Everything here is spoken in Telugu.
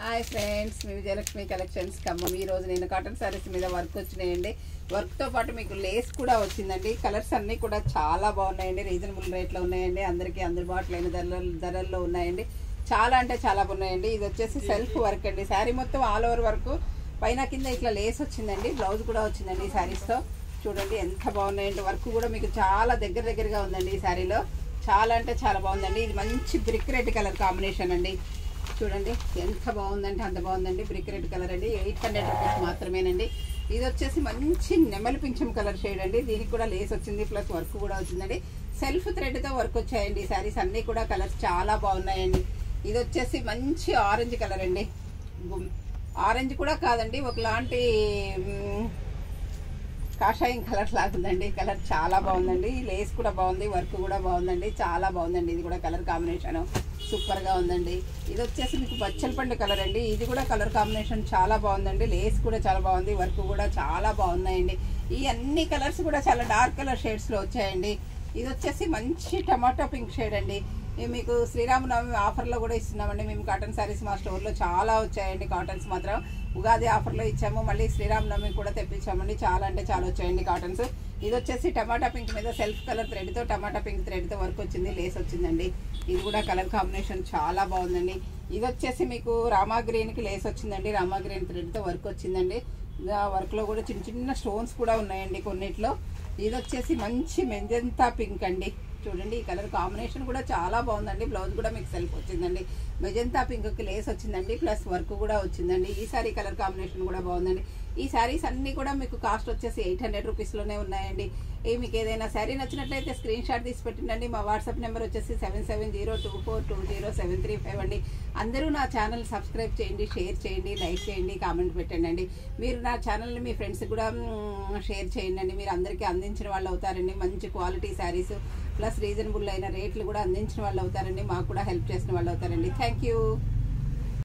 హాయ్ ఫ్రెండ్స్, మీ విజయలక్ష్మి కలెక్షన్స్ ఖమ్మం. ఈ రోజు నేను కాటన్ సారీస్ మీద వర్క్ వచ్చినాయండి. వర్క్తో పాటు మీకు లేస్ కూడా వచ్చిందండి. కలర్స్ అన్నీ కూడా చాలా బాగున్నాయండి. రీజనబుల్ రేట్లో ఉన్నాయండి. అందరికీ అందుబాటులో ధరల్లో ఉన్నాయండి. చాలా అంటే చాలా బాగున్నాయండి. ఇది వచ్చేసి సెల్ఫ్ వర్క్ అండి. శారీ మొత్తం ఆల్ ఓవర్ వర్క్, పైన కింద ఇట్లా లేస్ వచ్చిందండి. బ్లౌజ్ కూడా వచ్చిందండి ఈ శారీస్తో. చూడండి ఎంత బాగున్నాయండి. వర్క్ కూడా మీకు చాలా దగ్గరగా ఉందండి ఈ శారీలో. చాలా అంటే చాలా బాగుందండి. ఇది మంచి బ్రిక్ రెడ్ కలర్ కాంబినేషన్ అండి. చూడండి ఎంత బాగుందంటే అంత బాగుందండి. బ్రిక్ రెడ్ కలర్ అండి. 800 రూపీస్ మాత్రమేనండి. ఇది వచ్చేసి మంచి నెమలి పింఛం కలర్ షేడ్ అండి. దీనికి కూడా లేస్ వచ్చింది, ప్లస్ వర్క్ కూడా వచ్చిందండి. సెల్ఫ్ థ్రెడ్తో వర్క్ వచ్చాయండి ఈ శారీస్ అన్నీ కూడా. కలర్స్ చాలా బాగున్నాయండి. ఇది వచ్చేసి మంచి ఆరెంజ్ కలర్ అండి. ఆరెంజ్ కూడా కాదండి, ఒకలాంటి కాషాయం కలర్ లాగుందండి. కలర్ చాలా బాగుందండి. లేస్ కూడా బాగుంది, వర్క్ కూడా బాగుందండి. చాలా బాగుందండి. ఇది కూడా కలర్ కాంబినేషన్ సూపర్ గా ఉందండి. ఇది వచ్చేసి మీకు బచ్చల పండు కలర్ అండి. ఇది కూడా కలర్ కాంబినేషన్ చాలా బాగుందండి. లేస్ కూడా చాలా బాగుంది, వర్క్ కూడా చాలా బాగున్నాయండి. ఈ అన్ని కలర్స్ కూడా చాలా డార్క్ కలర్ షేడ్స్ లో వచ్చాయండి. ఇది వచ్చేసి మంచి టమాటో పింక్ షేడ్ అండి. మీకు శ్రీరామనవమి ఆఫర్లో కూడా ఇస్తున్నామండి. మేము కాటన్ శారీస్ మా స్టోర్లో చాలా వచ్చాయండి. కాటన్స్ మాత్రం ఉగాది ఆఫర్లో ఇచ్చాము, మళ్ళీ శ్రీరామనవమి కూడా తెప్పించామండి. చాలా అంటే చాలా వచ్చాయండి కాటన్స్. ఇది వచ్చేసి టమాటా పింక్ మీద సెల్ఫ్ కలర్ థ్రెడ్తో, టమాటా పింక్ థ్రెడ్తో వర్క్ వచ్చింది, లేస్ వచ్చిందండి. ఇది కూడా కలర్ కాంబినేషన్ చాలా బాగుందండి. ఇది వచ్చేసి మీకు రామా గ్రీన్కి లేస్ వచ్చిందండి. రామా గ్రీన్ థ్రెడ్తో వర్క్ వచ్చిందండి. వర్క్లో కూడా చిన్న చిన్న స్టోన్స్ కూడా ఉన్నాయండి కొన్నిట్లో. ఇది వచ్చేసి మంచి మెజంతా పింక్ అండి. చూడండి ఈ కలర్ కాంబినేషన్ కూడా చాలా బాగుందండి. బ్లౌజ్ కూడా మీకు సెల్ఫ్ వచ్చిందండి. మెజంతా పింక్కి లేస్ వచ్చిందండి, ప్లస్ వర్క్ కూడా వచ్చిందండి. ఈ సారీ కలర్ కాంబినేషన్ కూడా బాగుందండి. ఈ శారీస్ అన్నీ కూడా మీకు కాస్ట్ వచ్చేసి 800 రూపీస్లోనే ఉన్నాయండి. మీకు ఏదైనా శారీ నచ్చినట్లయితే స్క్రీన్ షాట్ తీసి పెట్టండి. మా వాట్సాప్ నెంబర్ వచ్చేసి 7702420735 అండి. అందరూ నా ఛానల్ సబ్స్క్రైబ్ చేయండి, షేర్ చేయండి, లైక్ చేయండి, కామెంట్ పెట్టండి. మీరు నా ఛానల్ని మీ ఫ్రెండ్స్కి కూడా షేర్ చేయండి. మీరు అందరికీ అందించిన వాళ్ళు అవుతారండి. మంచి క్వాలిటీ శారీస్ ప్లస్ రీజనబుల్ అయిన రేట్లు కూడా అందించిన వాళ్ళు అవుతారండి. మాకు కూడా హెల్ప్ చేసిన వాళ్ళు అవుతారండి. Thank you.